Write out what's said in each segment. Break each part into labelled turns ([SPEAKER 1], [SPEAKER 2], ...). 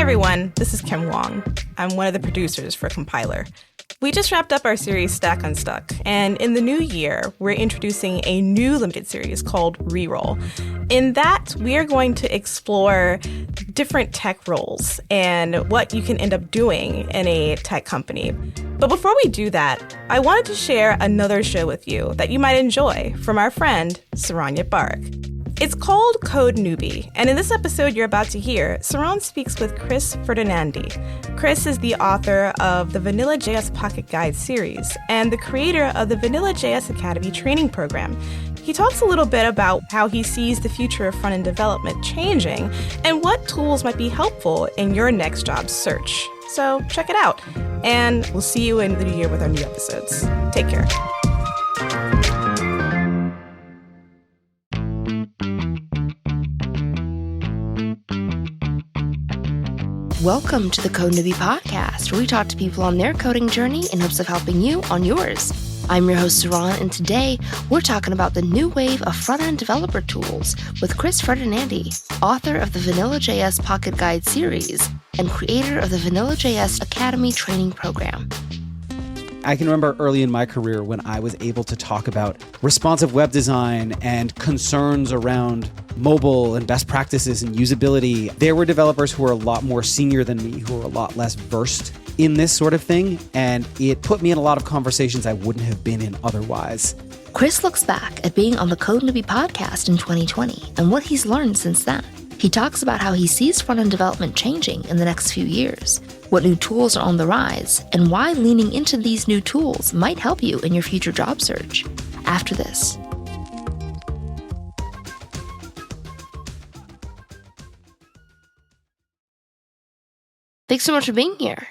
[SPEAKER 1] everyone, this is Kim Wong. I'm one of the producers for Compiler. We just wrapped up our series Stack Unstuck, and in the new year, we're introducing a new limited series called Reroll. In that, we are going to explore different tech roles and what you can end up doing in a tech company. But before we do that, I wanted to share another show with you that you might enjoy from our friend, Saranya Bark. It's called CodeNewbie, and in this episode you're about to hear, Saran speaks with Chris Ferdinandi. Chris is the author of the Vanilla.js Pocket Guide series and the creator of the Vanilla.js Academy training program. He talks a little bit about how he sees the future of front-end development changing and what tools might be helpful in your next job search. So check it out, and we'll see you in the new year with our new episodes. Take care.
[SPEAKER 2] Welcome to the CodeNewbie Podcast, where we talk to people on their coding journey in hopes of helping you on yours. I'm your host, Saran, and today we're talking about the new wave of front-end developer tools with Chris Ferdinandi, author of the Vanilla.js Pocket Guide series and creator of the Vanilla.js Academy training program.
[SPEAKER 3] I can remember early in my career when I was able to talk about responsive web design and concerns around mobile and best practices and usability. There were developers who were a lot more senior than me, who were a lot less versed in this sort of thing, and it put me in a lot of conversations I wouldn't have been in otherwise.
[SPEAKER 2] Chris looks back at being on the CodeNewbie Podcast in 2020 and what he's learned since then. He talks about how he sees front-end development changing in the next few years, what new tools are on the rise, and why leaning into these new tools might help you in your future job search. After this. Thanks so much for being here.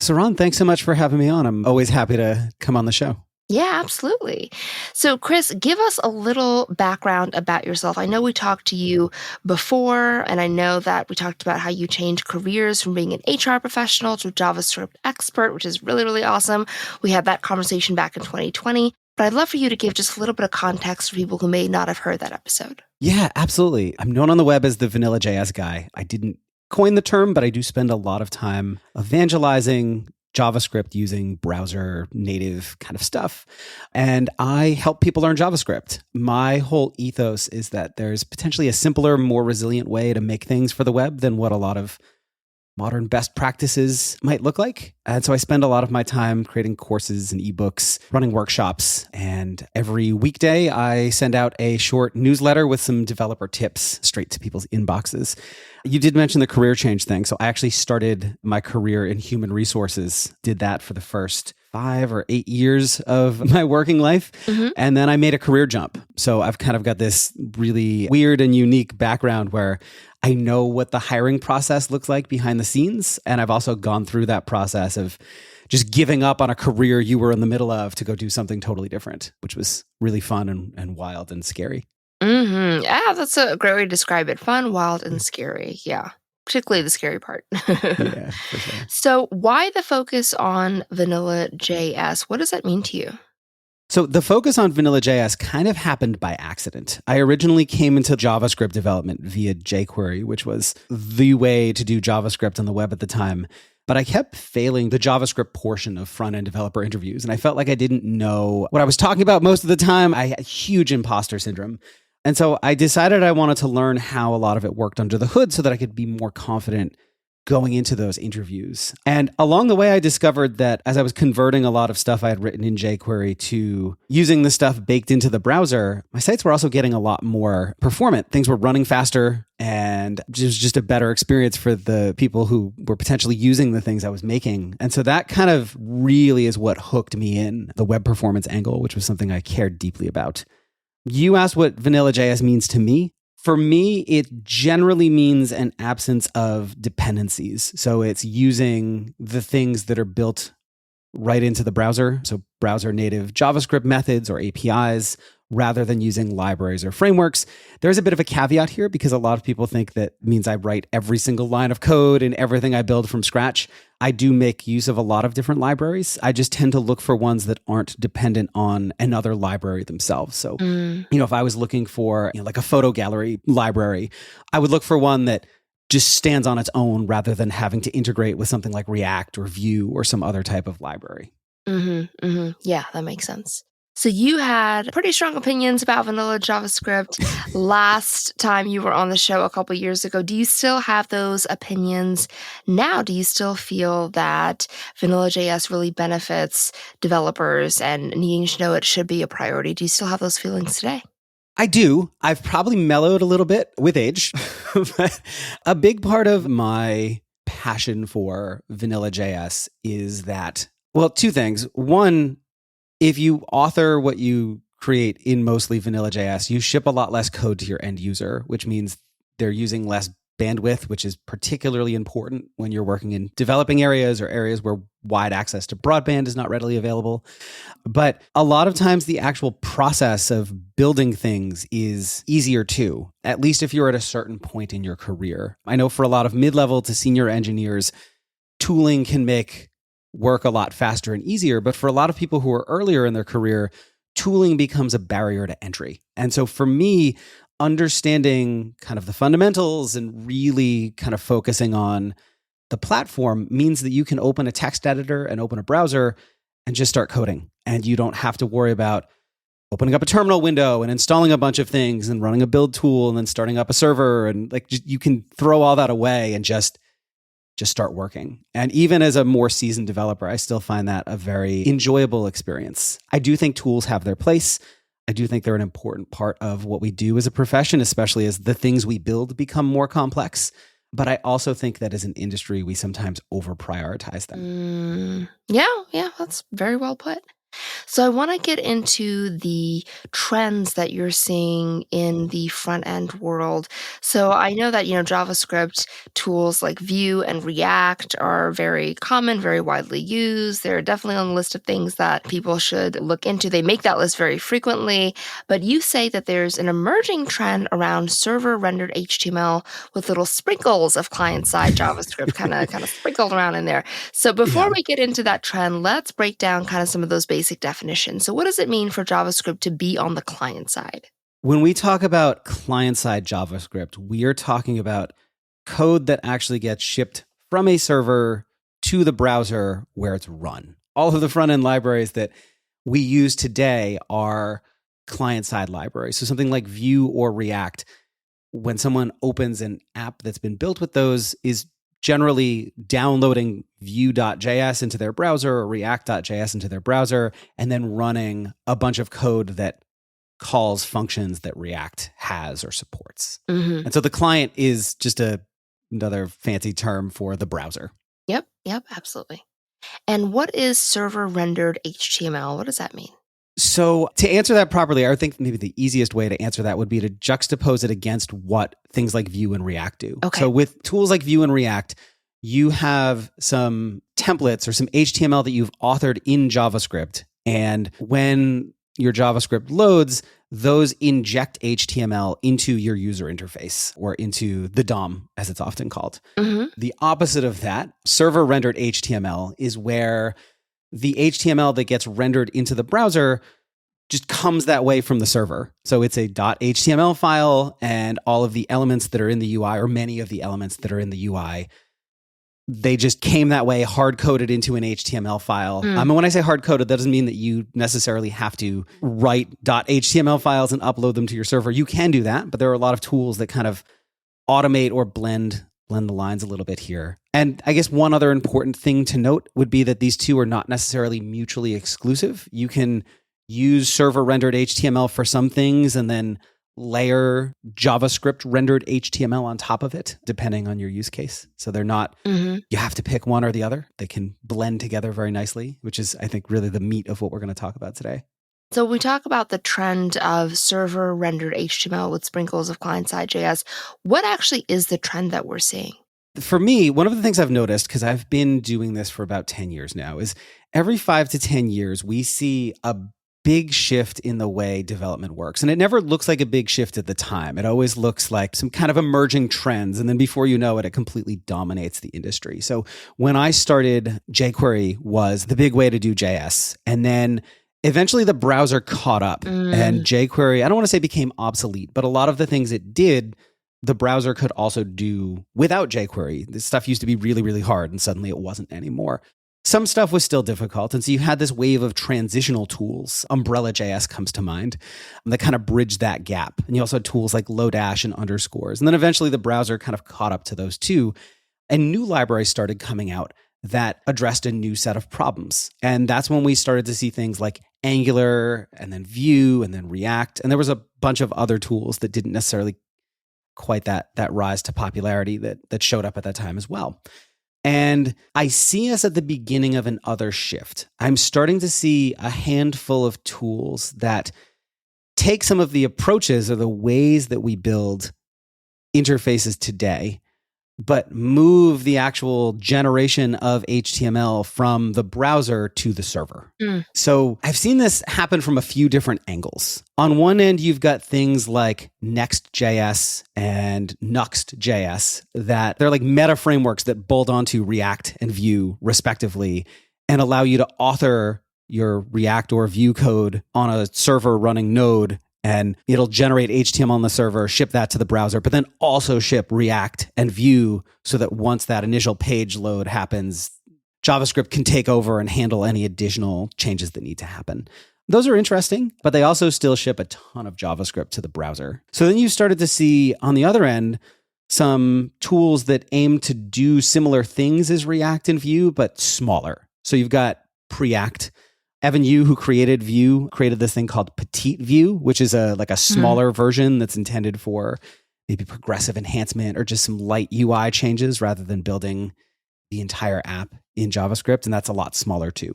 [SPEAKER 3] Saran, thanks so much for having me on. I'm always happy to come on the show.
[SPEAKER 2] Yeah, absolutely. So, Chris, give us a little background about yourself. I know we talked to you before, and I know that we talked about how you changed careers from being an HR professional to a JavaScript expert, which is really, really awesome. We had that conversation back in 2020, but I'd love for you to give just a little bit of context for people who may not have heard that episode.
[SPEAKER 3] Yeah, absolutely. I'm known on the web as the Vanilla.js guy. I didn't coin the term, but I do spend a lot of time evangelizing JavaScript using browser native kind of stuff. And I help people learn JavaScript. My whole ethos is that there's potentially a simpler, more resilient way to make things for the web than what a lot of modern best practices might look like. And so I spend a lot of my time creating courses and ebooks, running workshops. And every weekday, I send out a short newsletter with some developer tips straight to people's inboxes. You did mention the career change thing. So I actually started my career in human resources, did that for the first 5 or 8 years of my working life. Mm-hmm. And then I made a career jump. So I've kind of got this really weird and unique background where I know what the hiring process looks like behind the scenes. And I've also gone through that process of just giving up on a career you were in the middle of to go do something totally different, which was really fun and wild and scary.
[SPEAKER 2] Mm-hmm. Yeah, that's a great way to describe it. Fun, wild, and scary. Yeah, particularly the scary part.
[SPEAKER 3] Yeah, for sure.
[SPEAKER 2] So why the focus on Vanilla.js? What does that mean to you?
[SPEAKER 3] So the focus on Vanilla.js kind of happened by accident. I originally came into JavaScript development via jQuery, which was the way to do JavaScript on the web at the time. But I kept failing the JavaScript portion of front-end developer interviews, and I felt like I didn't know what I was talking about most of the time. I had huge imposter syndrome. And so I decided I wanted to learn how a lot of it worked under the hood so that I could be more confident going into those interviews. And along the way, I discovered that as I was converting a lot of stuff I had written in jQuery to using the stuff baked into the browser, my sites were also getting a lot more performant. Things were running faster, and it was just a better experience for the people who were potentially using the things I was making. And so that kind of really is what hooked me in, the web performance angle, which was something I cared deeply about. You asked what Vanilla.js means to me. For me, it generally means an absence of dependencies. So it's using the things that are built right into the browser. So browser native JavaScript methods or APIs, rather than using libraries or frameworks. There's a bit of a caveat here because a lot of people think that means I write every single line of code and everything I build from scratch. I do make use of a lot of different libraries. I just tend to look for ones that aren't dependent on another library themselves. So, if I was looking for like a photo gallery library, I would look for one that just stands on its own rather than having to integrate with something like React or Vue or some other type of library.
[SPEAKER 2] Yeah, that makes sense. So you had pretty strong opinions about vanilla JavaScript last time you were on the show a couple years ago. Do you still have those opinions now? Do you still feel that vanilla JS really benefits developers and needing to know it should be a priority? Do you still have those feelings today?
[SPEAKER 3] I do. I've probably mellowed a little bit with age. But a big part of my passion for vanilla JS is that, well, two things. One, if you author what you create in mostly vanilla JS, you ship a lot less code to your end user, which means they're using less bandwidth, which is particularly important when you're working in developing areas or areas where wide access to broadband is not readily available. But a lot of times the actual process of building things is easier too, at least if you're at a certain point in your career. I know for a lot of mid-level to senior engineers, tooling can make work a lot faster and easier. But for a lot of people who are earlier in their career, tooling becomes a barrier to entry. And so for me, understanding kind of the fundamentals and really kind of focusing on the platform means that you can open a text editor and open a browser and just start coding. And you don't have to worry about opening up a terminal window and installing a bunch of things and running a build tool and then starting up a server. And like you can throw all that away and just start working. And even as a more seasoned developer, I still find that a very enjoyable experience. I do think tools have their place. I do think they're an important part of what we do as a profession, especially as the things we build become more complex. But I also think that as an industry, we sometimes over-prioritize them.
[SPEAKER 2] Yeah, that's very well put. So I want to get into the trends that you're seeing in the front end world. So I know that, JavaScript tools like Vue and React are very common, very widely used. They're definitely on the list of things that people should look into. They make that list very frequently, but you say that there's an emerging trend around server rendered HTML with little sprinkles of client-side JavaScript kind of sprinkled around in there. So before we get into that trend, let's break down kind of some of those basic definitions. So what does it mean for JavaScript to be on the client side?
[SPEAKER 3] When we talk about client-side JavaScript, we are talking about code that actually gets shipped from a server to the browser where it's run. All of the front-end libraries that we use today are client-side libraries. So something like Vue or React, when someone opens an app that's been built with those, is generally downloading Vue.js into their browser or React.js into their browser, and then running a bunch of code that calls functions that React has or supports. And so the client is just another fancy term for the browser.
[SPEAKER 2] Yep, absolutely. And what is server rendered HTML? What does that mean?
[SPEAKER 3] So to answer that properly, I think maybe the easiest way to answer that would be to juxtapose it against what things like Vue and React do.
[SPEAKER 2] Okay.
[SPEAKER 3] So with tools like Vue and React, you have some templates or some HTML that you've authored in JavaScript. And when your JavaScript loads, those inject HTML into your user interface or into the DOM, as it's often called. The opposite of that, server rendered HTML, is where the HTML that gets rendered into the browser just comes that way from the server. So it's a .html file, and all of the elements that are in the UI, or many of the elements that are in the UI, they just came that way, hard-coded into an HTML file. When I say hard-coded, that doesn't mean that you necessarily have to write .html files and upload them to your server. You can do that, but there are a lot of tools that kind of automate or blend the lines a little bit here. And I guess one other important thing to note would be that these two are not necessarily mutually exclusive. You can use server rendered HTML for some things and then layer JavaScript rendered HTML on top of it, depending on your use case. So they're not, you have to pick one or the other. They can blend together very nicely, which is, I think, really the meat of what we're going to talk about today.
[SPEAKER 2] So we talk about the trend of server rendered HTML with sprinkles of client-side JS. What actually is the trend that we're seeing?
[SPEAKER 3] For me, one of the things I've noticed, because I've been doing this for about 10 years now, is every 5 to 10 years, we see a big shift in the way development works. And it never looks like a big shift at the time. It always looks like some kind of emerging trends. And then before you know it, it completely dominates the industry. So when I started, jQuery was the big way to do JS. And then eventually the browser caught up and jQuery, I don't want to say became obsolete, but a lot of the things it did, the browser could also do without jQuery. This stuff used to be really, really hard, and suddenly it wasn't anymore. Some stuff was still difficult. And so you had this wave of transitional tools. Umbrella.js comes to mind that kind of bridged that gap. And you also had tools like Lodash and underscores. And then eventually the browser kind of caught up to those too. And new libraries started coming out that addressed a new set of problems. And that's when we started to see things like Angular and then Vue and then React. And there was a bunch of other tools that didn't necessarily quite that rise to popularity that showed up at that time as well. And I see us at the beginning of an other shift. I'm starting to see a handful of tools that take some of the approaches or the ways that we build interfaces today, but move the actual generation of HTML from the browser to the server. So I've seen this happen from a few different angles. On one end, you've got things like Next.js and Nuxt.js that they're like meta frameworks that bolt onto React and Vue respectively and allow you to author your React or Vue code on a server running Node, and it'll generate HTML on the server, ship that to the browser, but then also ship React and Vue so that once that initial page load happens, JavaScript can take over and handle any additional changes that need to happen. Those are interesting, but they also still ship a ton of JavaScript to the browser. So then you started to see on the other end some tools that aim to do similar things as React and Vue, but smaller. So you've got Preact. Evan Yu, who created Vue, created this thing called Petite Vue, which is a smaller version that's intended for maybe progressive enhancement or just some light UI changes rather than building the entire app in JavaScript. And that's a lot smaller too.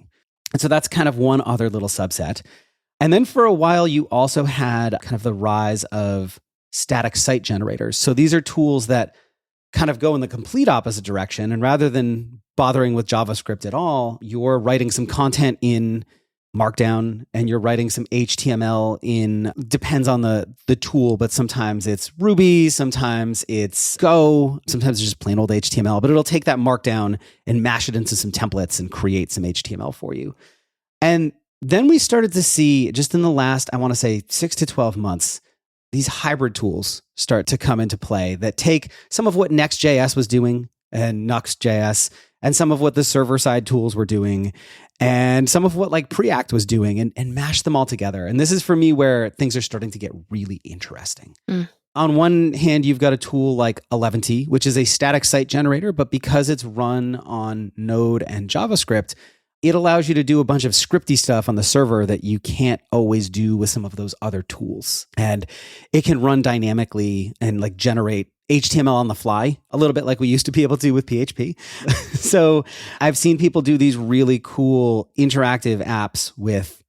[SPEAKER 3] And so that's kind of one other little subset. And then for a while, you also had kind of the rise of static site generators. So these are tools that kind of go in the complete opposite direction. And rather than bothering with JavaScript at all, you're writing some content in Markdown and you're writing some HTML in, depends on the tool, but sometimes it's Ruby, sometimes it's Go, sometimes it's just plain old HTML, but it'll take that Markdown and mash it into some templates and create some HTML for you. And then we started to see, just in the last, I want to say 6 to 12 months, these hybrid tools start to come into play that take some of what Next.js was doing and Nuxt.js and some of what the server-side tools were doing and some of what like Preact was doing and mash them all together. And this is for me where things are starting to get really interesting. On one hand, you've got a tool like Eleventy, which is a static site generator, but because it's run on Node and JavaScript, it allows you to do a bunch of scripty stuff on the server that you can't always do with some of those other tools. And it can run dynamically and like generate HTML on the fly, a little bit like we used to be able to with PHP. So I've seen people do these really cool interactive apps with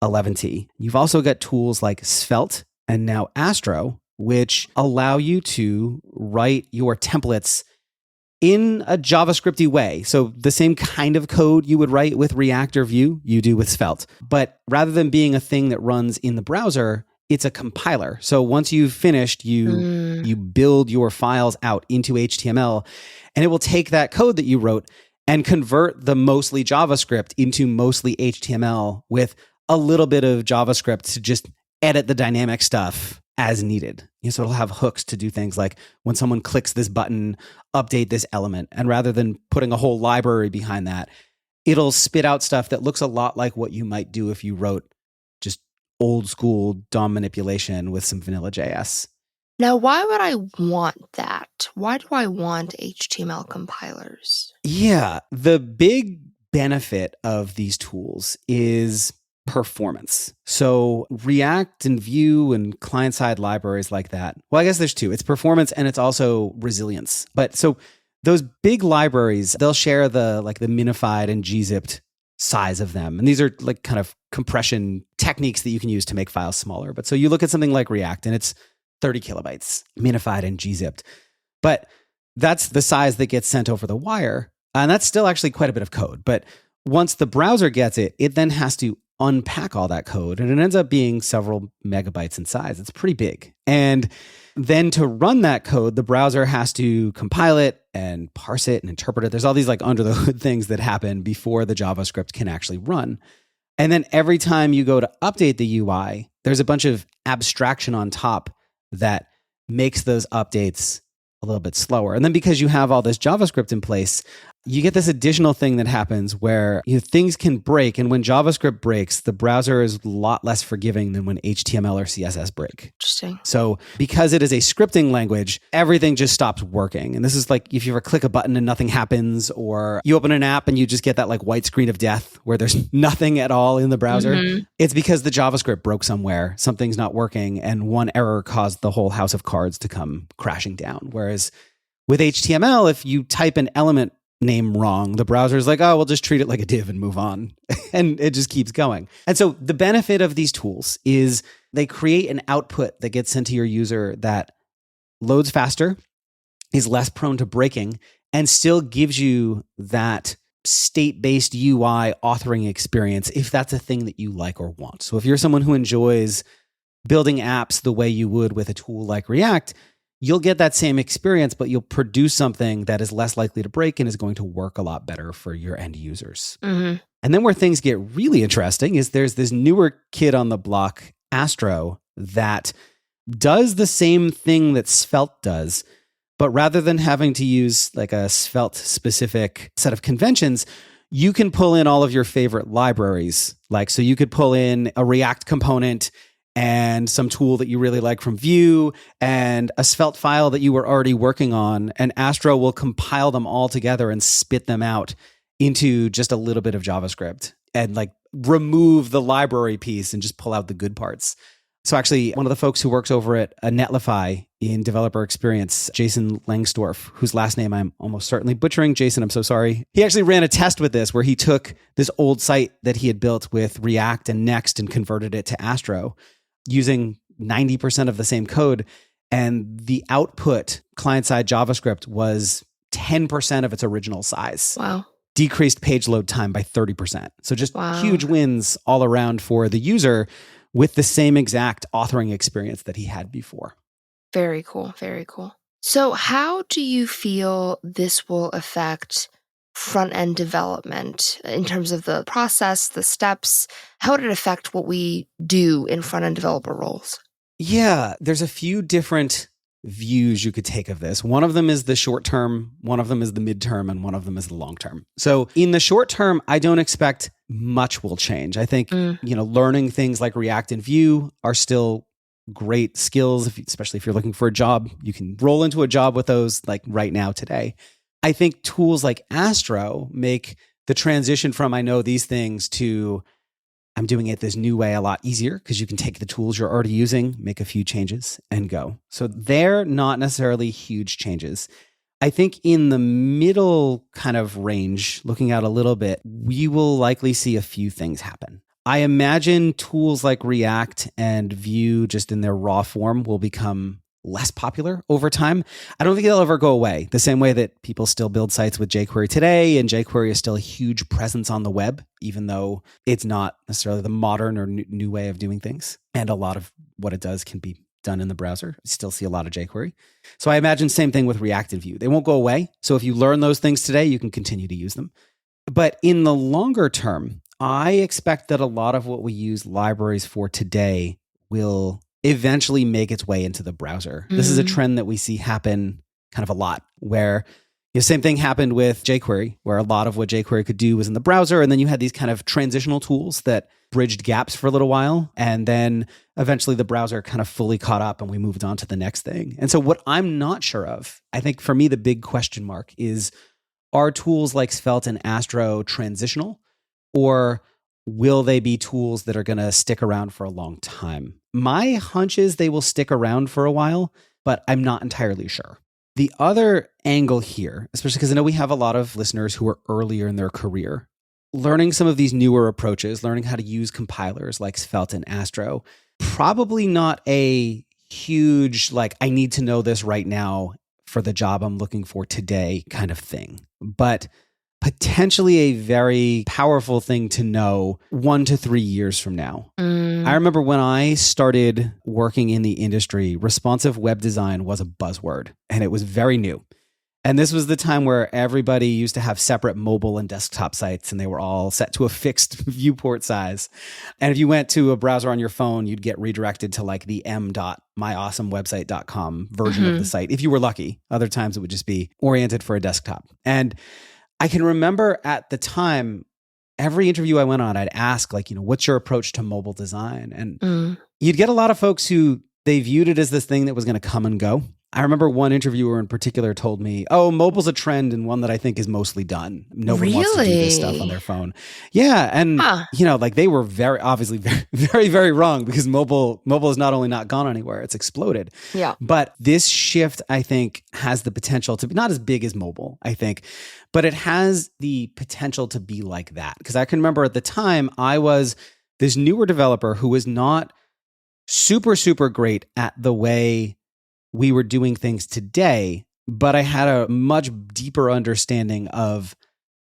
[SPEAKER 3] Eleventy. You've also got tools like Svelte and now Astro, which allow you to write your templates in a JavaScripty way. So the same kind of code you would write with React or Vue, you do with Svelte. But rather than being a thing that runs in the browser, it's a compiler. So once you've finished, you build your files out into HTML, and it will take that code that you wrote and convert the mostly JavaScript into mostly HTML with a little bit of JavaScript to just edit the dynamic stuff as needed. So it'll have hooks to do things like when someone clicks this button, update this element. And rather than putting a whole library behind that, it'll spit out stuff that looks a lot like what you might do if you wrote just old school DOM manipulation with some vanilla JS.
[SPEAKER 2] Now, why would I want that? Why do I want HTML compilers?
[SPEAKER 3] Yeah, the big benefit of these tools is performance. So React and Vue and client-side libraries like that. Well, I guess there's two. It's performance and it's also resilience. But so those big libraries, they'll share the minified and gzipped size of them. And these are like kind of compression techniques that you can use to make files smaller. But so you look at something like React and it's 30 kilobytes minified and gzipped. But that's the size that gets sent over the wire. And that's still actually quite a bit of code. But once the browser gets it, it then has to unpack all that code, and it ends up being several megabytes in size. It's pretty big. And then to run that code, the browser has to compile it and parse it and interpret it. There's all these like under the hood things that happen before the JavaScript can actually run. And then every time you go to update the UI, there's a bunch of abstraction on top that makes those updates a little bit slower. And then because you have all this JavaScript in place, you get this additional thing that happens where things can break. And when JavaScript breaks, the browser is a lot less forgiving than when HTML or CSS break.
[SPEAKER 2] Interesting.
[SPEAKER 3] So because it is a scripting language, everything just stops working. And this is like if you ever click a button and nothing happens, or you open an app and you just get that like white screen of death where there's nothing at all in the browser. Mm-hmm. It's because the JavaScript broke somewhere, something's not working, and one error caused the whole house of cards to come crashing down. Whereas with HTML, if you type an element name wrong, the browser is like, oh, we'll just treat it like a div and move on. And it just keeps going. And so the benefit of these tools is they create an output that gets sent to your user that loads faster, is less prone to breaking, and still gives you that state-based UI authoring experience if that's a thing that you like or want. So if you're someone who enjoys building apps the way you would with a tool like React, you'll get that same experience, but you'll produce something that is less likely to break and is going to work a lot better for your end users. Mm-hmm. And then where things get really interesting is there's this newer kid on the block, Astro, that does the same thing that Svelte does, but rather than having to use like a Svelte specific set of conventions, you can pull in all of your favorite libraries. Like, so you could pull in a React component and some tool that you really like from Vue and a Svelte file that you were already working on, and Astro will compile them all together and spit them out into just a little bit of JavaScript and like remove the library piece and just pull out the good parts. So actually, one of the folks who works over at Netlify in developer experience, Jason Langsdorff, whose last name I'm almost certainly butchering. Jason, I'm so sorry. He actually ran a test with this where he took this old site that he had built with React and Next and converted it to Astro using 90% of the same code. And the output client-side JavaScript was 10% of its original size.
[SPEAKER 2] Wow.
[SPEAKER 3] Decreased page load time by 30%. So just huge wins all around for the user with the same exact authoring experience that he had before.
[SPEAKER 2] Very cool. Very cool. So how do you feel this will affect front-end development in terms of the process, the steps? How would it affect what we do in front-end developer roles?
[SPEAKER 3] Yeah, there's a few different views you could take of this. One of them is the short term, one of them is the midterm, and one of them is the long term. So in the short term, I don't expect much will change. I think, learning things like React and Vue are still great skills, especially if you're looking for a job. You can roll into a job with those like right now today. I think tools like Astro make the transition from I know these things to I'm doing it this new way a lot easier because you can take the tools you're already using, make a few changes, and go. So they're not necessarily huge changes. I think in the middle kind of range, looking out a little bit, we will likely see a few things happen. I imagine tools like React and Vue, just in their raw form, will become less popular over time. I don't think they'll ever go away, the same way that people still build sites with jQuery today, and jQuery is still a huge presence on the web, even though it's not necessarily the modern or new way of doing things. And a lot of what it does can be done in the browser. I still see a lot of jQuery. So I imagine same thing with React and Vue. They won't go away. So if you learn those things today, you can continue to use them. But in the longer term, I expect that a lot of what we use libraries for today will eventually make its way into the browser. Mm-hmm. This is a trend that we see happen kind of a lot, where the same thing happened with jQuery, where a lot of what jQuery could do was in the browser. And then you had these kind of transitional tools that bridged gaps for a little while. And then eventually the browser kind of fully caught up and we moved on to the next thing. And so what I'm not sure of, I think for me, the big question mark is, are tools like Svelte and Astro transitional, or will they be tools that are going to stick around for a long time? My hunch is they will stick around for a while, but I'm not entirely sure. The other angle here, especially because I know we have a lot of listeners who are earlier in their career, learning some of these newer approaches, learning how to use compilers like Svelte and Astro, probably not a huge, like, I need to know this right now for the job I'm looking for today kind of thing, but potentially a very powerful thing to know 1 to 3 years from now. I remember when I started working in the industry, responsive web design was a buzzword and it was very new. And this was the time where everybody used to have separate mobile and desktop sites, and they were all set to a fixed viewport size. And if you went to a browser on your phone, you'd get redirected to like the m.myawesomewebsite.com version of the site, if you were lucky. Other times it would just be oriented for a desktop. And I can remember at the time, every interview I went on, I'd ask like, what's your approach to mobile design? And you'd get a lot of folks who they viewed it as this thing that was going to come and go. I remember one interviewer in particular told me, "Oh, mobile's a trend and one that I think is mostly done. Nobody wants to do this stuff on their phone." Yeah, and like they were very obviously very, very wrong, because mobile is not only not gone anywhere, it's exploded.
[SPEAKER 2] Yeah.
[SPEAKER 3] But this shift, I think, has the potential to be not as big as mobile, I think, but it has the potential to be like that. Because I can remember at the time I was this newer developer who was not super, super great at the way we were doing things today, but I had a much deeper understanding of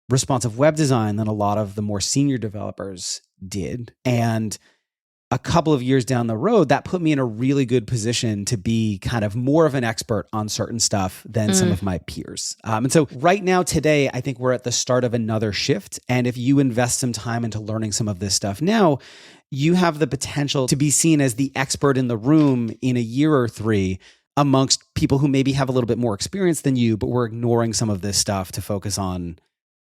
[SPEAKER 3] responsive web design than a lot of the more senior developers did. And a couple of years down the road, that put me in a really good position to be kind of more of an expert on certain stuff than some of my peers. And so right now, today, I think we're at the start of another shift. And if you invest some time into learning some of this stuff now, you have the potential to be seen as the expert in the room in a year or three amongst people who maybe have a little bit more experience than you, but we're ignoring some of this stuff to focus on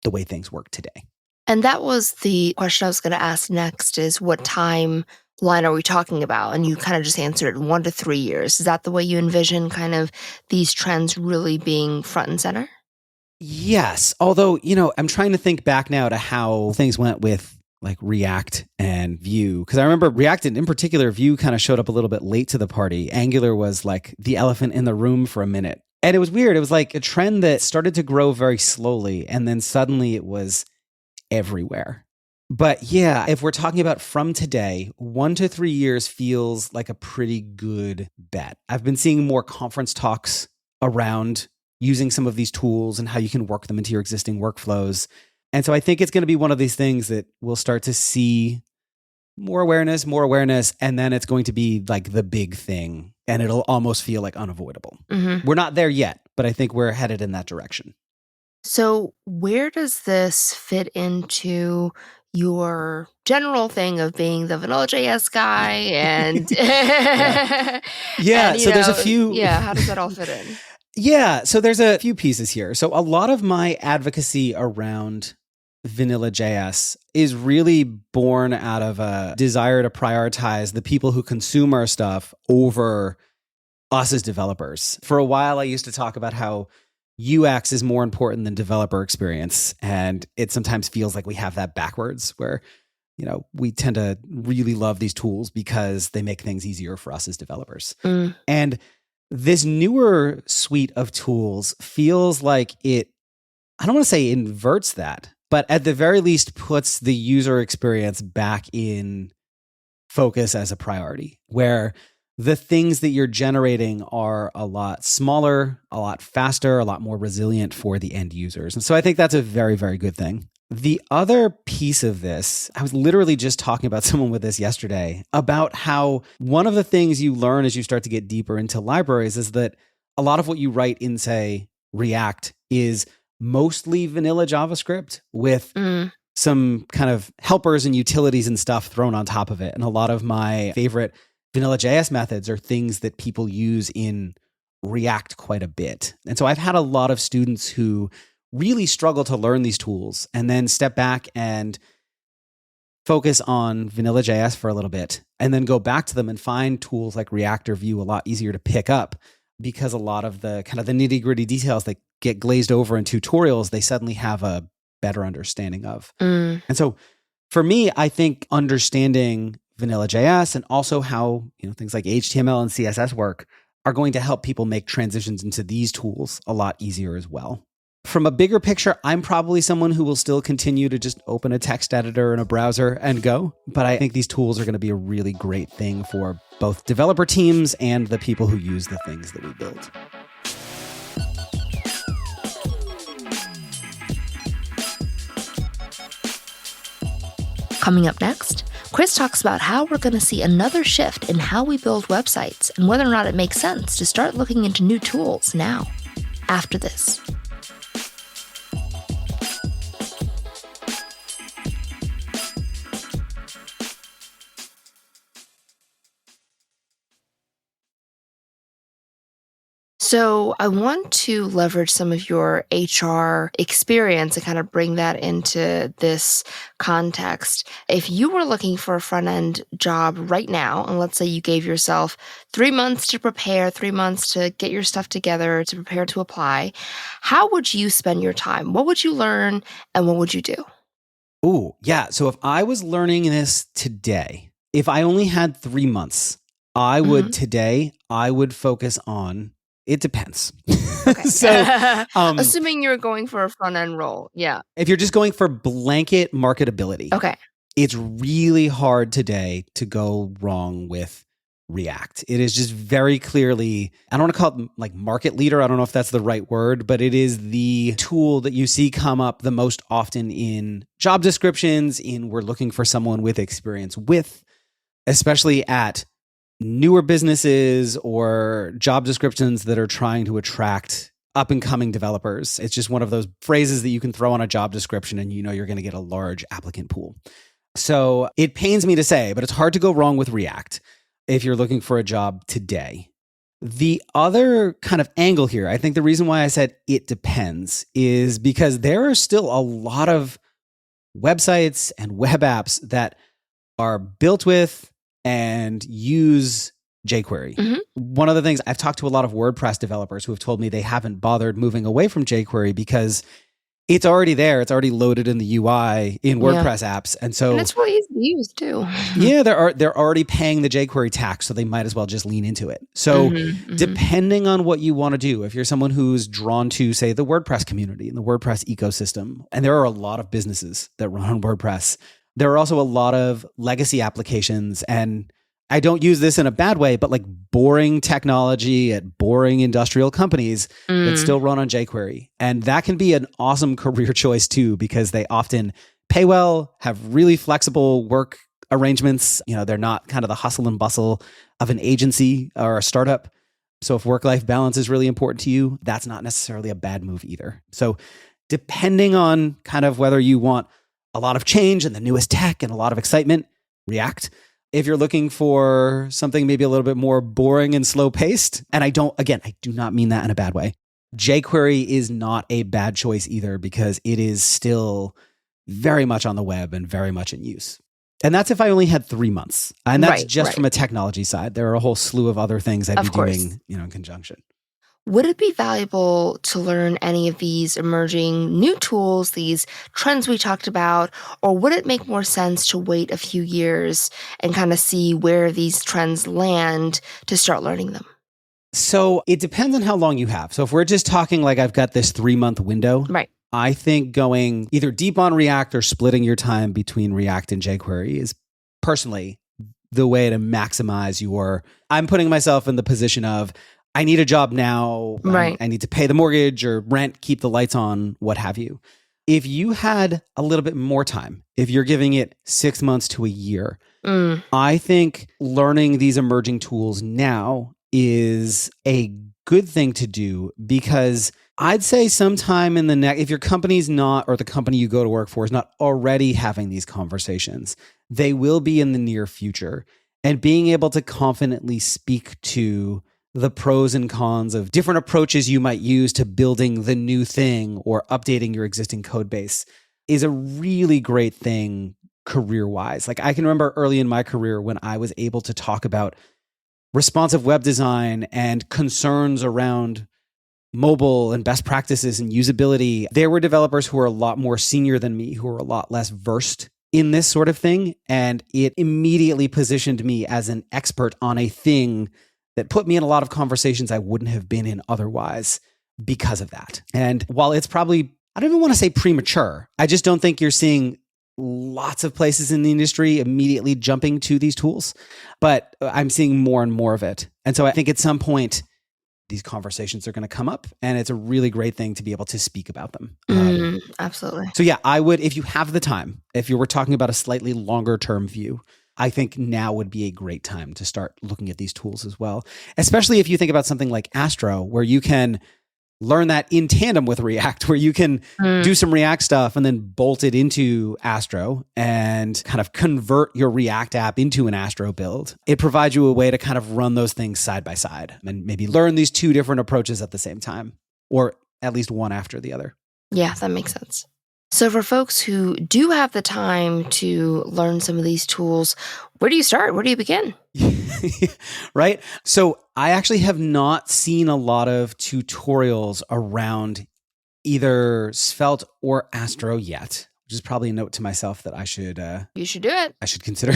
[SPEAKER 3] the way things work today.
[SPEAKER 2] And that was the question I was going to ask next, is what timeline are we talking about? And you kind of just answered 1 to 3 years. Is that the way you envision kind of these trends really being front and center?
[SPEAKER 3] Yes. Although, I'm trying to think back now to how things went with like React and Vue. Because I remember React, and in particular, Vue kind of showed up a little bit late to the party. Angular was like the elephant in the room for a minute. And it was weird. It was like a trend that started to grow very slowly, and then suddenly it was everywhere. But yeah, if we're talking about from today, 1 to 3 years feels like a pretty good bet. I've been seeing more conference talks around using some of these tools and how you can work them into your existing workflows. And so I think it's going to be one of these things that we'll start to see more awareness, and then it's going to be like the big thing, and it'll almost feel like unavoidable. We're not there yet, but I think we're headed in that direction.
[SPEAKER 2] So where does this fit into your general thing of being the Vanilla.js guy? And
[SPEAKER 3] so there's a few.
[SPEAKER 2] Yeah, how does that all fit in?
[SPEAKER 3] Yeah, so there's a few pieces here. So a lot of my advocacy around Vanilla.js is really born out of a desire to prioritize the people who consume our stuff over us as developers. For a while, I used to talk about how UX is more important than developer experience. And it sometimes feels like we have that backwards, where, we tend to really love these tools because they make things easier for us as developers. And this newer suite of tools feels like I don't want to say inverts that, but at the very least puts the user experience back in focus as a priority, where the things that you're generating are a lot smaller, a lot faster, a lot more resilient for the end users. And so I think that's a very, very good thing. The other piece of this, I was literally just talking about someone with this yesterday, about how one of the things you learn as you start to get deeper into libraries is that a lot of what you write in, say, React is mostly vanilla JavaScript with some kind of helpers and utilities and stuff thrown on top of it. And a lot of my favorite Vanilla.js methods are things that people use in React quite a bit. And so I've had a lot of students who really struggle to learn these tools and then step back and focus on Vanilla.js for a little bit and then go back to them and find tools like React or Vue a lot easier to pick up, because a lot of the kind of the nitty-gritty details that get glazed over in tutorials, they suddenly have a better understanding of. And so for me, I think understanding Vanilla.js and also how things like HTML and CSS work are going to help people make transitions into these tools a lot easier as well. From a bigger picture, I'm probably someone who will still continue to just open a text editor in a browser and go. But I think these tools are going to be a really great thing for both developer teams and the people who use the things that we build.
[SPEAKER 2] Coming up next, Chris talks about how we're going to see another shift in how we build websites and whether or not it makes sense to start looking into new tools now. After this. So I want to leverage some of your HR experience and kind of bring that into this context. If you were looking for a front-end job right now, and let's say you gave yourself 3 months to prepare, 3 months to get your stuff together, to prepare to apply, how would you spend your time? What would you learn and what would you do?
[SPEAKER 3] Ooh, yeah. So if I was learning this today, if I only had 3 months, I would focus on, it depends.
[SPEAKER 2] Okay.
[SPEAKER 3] So,
[SPEAKER 2] assuming you're going for a front-end role. Yeah.
[SPEAKER 3] if you're just going for blanket marketability,
[SPEAKER 2] Okay.
[SPEAKER 3] it's really hard today to go wrong with React. It is just very clearly, I don't want to call it like market leader. I don't know if that's the right word, but it is the tool that you see come up the most often in job descriptions, we're looking for someone with experience with, especially at newer businesses or job descriptions that are trying to attract up and coming developers. It's just one of those phrases that you can throw on a job description and you're going to get a large applicant pool. So it pains me to say, but it's hard to go wrong with React if you're looking for a job today. The other kind of angle here, I think the reason why I said it depends is because there are still a lot of websites and web apps that are built with and use jQuery.
[SPEAKER 2] Mm-hmm.
[SPEAKER 3] One of the things, I've talked to a lot of WordPress developers who have told me they haven't bothered moving away from jQuery because it's already there. It's already loaded in the UI in WordPress apps. And so,
[SPEAKER 2] and it's really easy to use too.
[SPEAKER 3] Yeah, they're already paying the jQuery tax, so they might as well just lean into it. So depending on what you want to do, if you're someone who's drawn to, say, the WordPress community and the WordPress ecosystem, and there are a lot of businesses that run on WordPress, there are also a lot of legacy applications, and I don't use this in a bad way, but like boring technology at boring industrial companies that still run on jQuery. And that can be an awesome career choice too, because they often pay well, have really flexible work arrangements. They're not kind of the hustle and bustle of an agency or a startup. So if work-life balance is really important to you, that's not necessarily a bad move either. So depending on kind of whether you want a lot of change and the newest tech and a lot of excitement, React. If you're looking for something maybe a little bit more boring and slow paced, and I do not mean that in a bad way, jQuery is not a bad choice either because it is still very much on the web and very much in use. And that's if I only had 3 months. And that's from a technology side. There are a whole slew of other things I'd be doing, in conjunction.
[SPEAKER 2] Would it be valuable to learn any of these emerging new tools, these trends we talked about, or would it make more sense to wait a few years and kind of see where these trends land to start learning them?
[SPEAKER 3] So it depends on how long you have. So if we're just talking like I've got this 3-month window,
[SPEAKER 2] right?
[SPEAKER 3] I think going either deep on React or splitting your time between React and jQuery is personally the way to maximize I'm putting myself in the position of, I need a job now.
[SPEAKER 2] Right.
[SPEAKER 3] I need to pay the mortgage or rent, keep the lights on, what have you. If you had a little bit more time, if you're giving it 6 months to a year, I think learning these emerging tools now is a good thing to do because I'd say sometime in the next, if your company's not, or the company you go to work for is not already having these conversations, they will be in the near future. And being able to confidently speak to the pros and cons of different approaches you might use to building the new thing or updating your existing code base is a really great thing career-wise. Like I can remember early in my career when I was able to talk about responsive web design and concerns around mobile and best practices and usability. There were developers who were a lot more senior than me, who were a lot less versed in this sort of thing. And it immediately positioned me as an expert on a thing that put me in a lot of conversations I wouldn't have been in otherwise because of that. And while it's probably, I don't even want to say premature, I just don't think you're seeing lots of places in the industry immediately jumping to these tools, but I'm seeing more and more of it. And so I think at some point, these conversations are going to come up and it's a really great thing to be able to speak about them.
[SPEAKER 2] Absolutely.
[SPEAKER 3] So yeah, I would, if you have the time, if you were talking about a slightly longer term view, I think now would be a great time to start looking at these tools as well, especially if you think about something like Astro, where you can learn that in tandem with React, where you can do some React stuff and then bolt it into Astro and kind of convert your React app into an Astro build. It provides you a way to kind of run those things side by side and maybe learn these two different approaches at the same time, or at least one after the other.
[SPEAKER 2] Yeah, that makes sense. So for folks who do have the time to learn some of these tools, where do you start? Where do you begin?
[SPEAKER 3] Right? So I actually have not seen a lot of tutorials around either Svelte or Astro yet, which is probably a note to myself that I should...
[SPEAKER 2] you should do it.
[SPEAKER 3] I should consider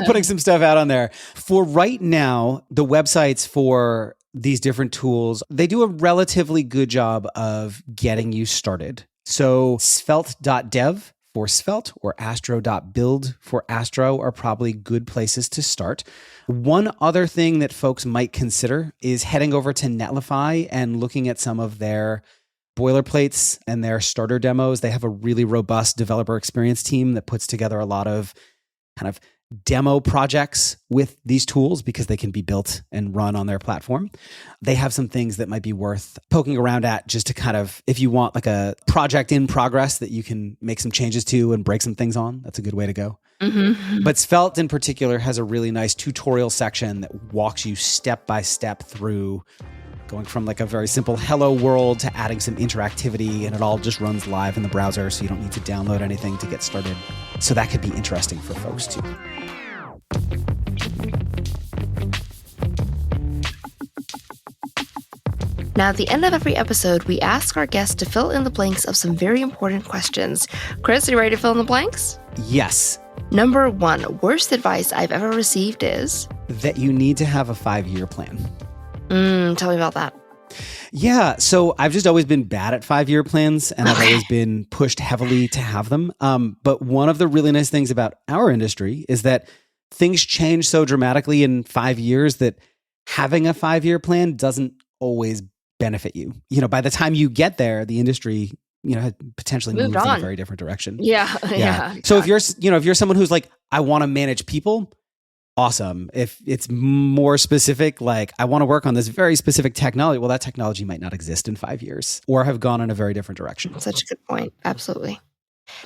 [SPEAKER 3] putting some stuff out on there. For right now, the websites for these different tools, they do a relatively good job of getting you started. So svelte.dev for Svelte or astro.build for Astro are probably good places to start. One other thing that folks might consider is heading over to Netlify and looking at some of their boilerplates and their starter demos. They have a really robust developer experience team that puts together a lot of kind of demo projects with these tools because they can be built and run on their platform. They have some things that might be worth poking around at just to kind of, if you want like a project in progress that you can make some changes to and break some things on, that's a good way to go. Mm-hmm. But Svelte in particular has a really nice tutorial section that walks you step by step through going from like a very simple hello world to adding some interactivity, and it all just runs live in the browser, so you don't need to download anything to get started. So that could be interesting for folks too.
[SPEAKER 2] Now, at the end of every episode, we ask our guests to fill in the blanks of some very important questions. Chris, are you ready to fill in the blanks?
[SPEAKER 3] Yes.
[SPEAKER 2] Number 1, worst advice I've ever received is?
[SPEAKER 3] That you need to have a 5-year plan.
[SPEAKER 2] Tell me about that.
[SPEAKER 3] Yeah. So I've just always been bad at 5-year plans, and I've always been pushed heavily to have them. But one of the really nice things about our industry is that things change so dramatically in 5 years that having a 5-year plan doesn't always benefit you. You know, by the time you get there, the industry, you know, had potentially moved in a very different direction.
[SPEAKER 2] Yeah. Exactly.
[SPEAKER 3] So if you're someone who's like, I want to manage people, awesome. If it's more specific, like I want to work on this very specific technology, well, that technology might not exist in 5 years or have gone in a very different direction.
[SPEAKER 2] Such a good point. Absolutely.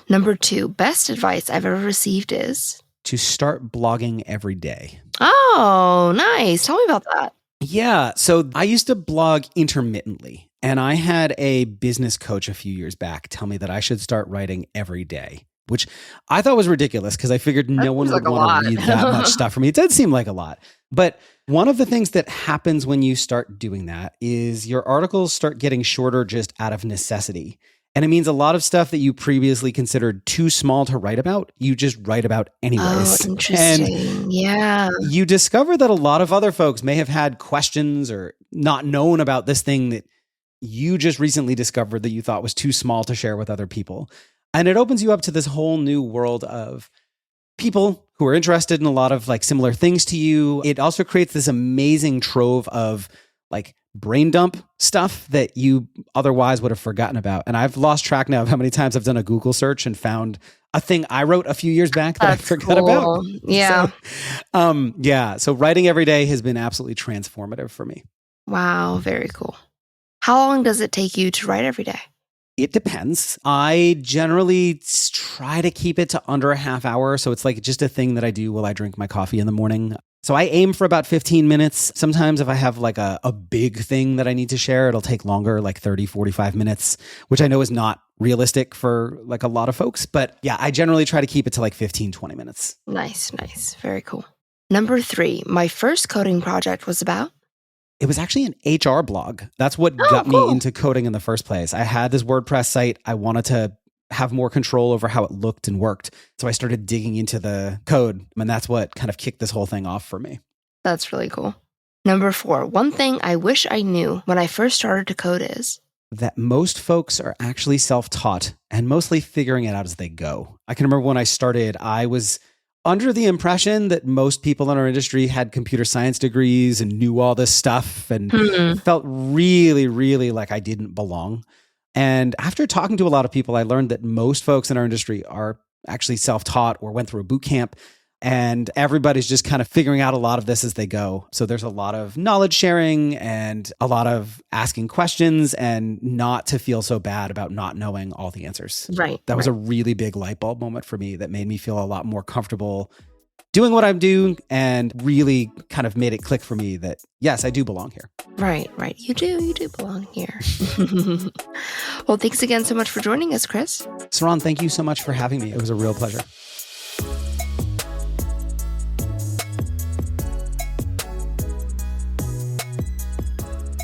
[SPEAKER 2] Number 2, best advice I've ever received is?
[SPEAKER 3] To start blogging every day.
[SPEAKER 2] Oh, nice. Tell me about that.
[SPEAKER 3] Yeah. So I used to blog intermittently, and I had a business coach a few years back tell me that I should start writing every day, which I thought was ridiculous because I figured no one would want to read that much stuff for me. It did seem like a lot. But one of the things that happens when you start doing that is your articles start getting shorter just out of necessity. And it means a lot of stuff that you previously considered too small to write about, you just write about anyways.
[SPEAKER 2] Oh, interesting.
[SPEAKER 3] And
[SPEAKER 2] yeah.
[SPEAKER 3] You discover that a lot of other folks may have had questions or not known about this thing that you just recently discovered that you thought was too small to share with other people. And it opens you up to this whole new world of people who are interested in a lot of like similar things to you. It also creates this amazing trove of like brain dump stuff that you otherwise would have forgotten about. And I've lost track now of how many times I've done a Google search and found a thing I wrote a few years back that I forgot about.
[SPEAKER 2] Yeah.
[SPEAKER 3] So writing every day has been absolutely transformative for me.
[SPEAKER 2] Wow. Very cool. How long does it take you to write every day?
[SPEAKER 3] It depends. I generally try to keep it to under a half hour. So it's like just a thing that I do while I drink my coffee in the morning. So I aim for about 15 minutes. Sometimes if I have like a big thing that I need to share, it'll take longer, like 30, 45 minutes, which I know is not realistic for like a lot of folks. But yeah, I generally try to keep it to like 15, 20 minutes.
[SPEAKER 2] Nice. Very cool. Number 3, my first coding project was about?
[SPEAKER 3] It was actually an HR blog. That's what got me into coding in the first place. I had this WordPress site. I wanted to have more control over how it looked and worked. So I started digging into the code, and that's what kind of kicked this whole thing off for me.
[SPEAKER 2] That's really cool. Number 4, one thing I wish I knew when I first started to code is?
[SPEAKER 3] That most folks are actually self-taught and mostly figuring it out as they go. I can remember when I started, I was under the impression that most people in our industry had computer science degrees and knew all this stuff and felt really, really like I didn't belong. And after talking to a lot of people, I learned that most folks in our industry are actually self-taught or went through a boot camp. and everybody's just kind of figuring out a lot of this as they go. So there's a lot of knowledge sharing and a lot of asking questions and not to feel so bad about not knowing all the answers.
[SPEAKER 2] Right.
[SPEAKER 3] That was a really big light bulb moment for me that made me feel a lot more comfortable doing what I'm doing and really kind of made it click for me that, yes, I do belong here.
[SPEAKER 2] Right. You do belong here. Well, thanks again so much for joining us, Chris.
[SPEAKER 3] Saron, thank you so much for having me. It was a real pleasure.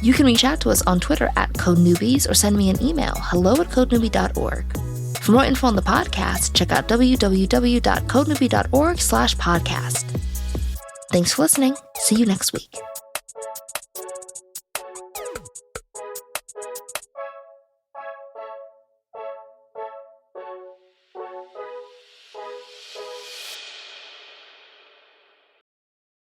[SPEAKER 2] You can reach out to us on Twitter at CodeNewbies or send me an email, hello@codenewbie.org. For more info on the podcast, check out www.codenewbie.org/podcast. Thanks for listening. See you next week.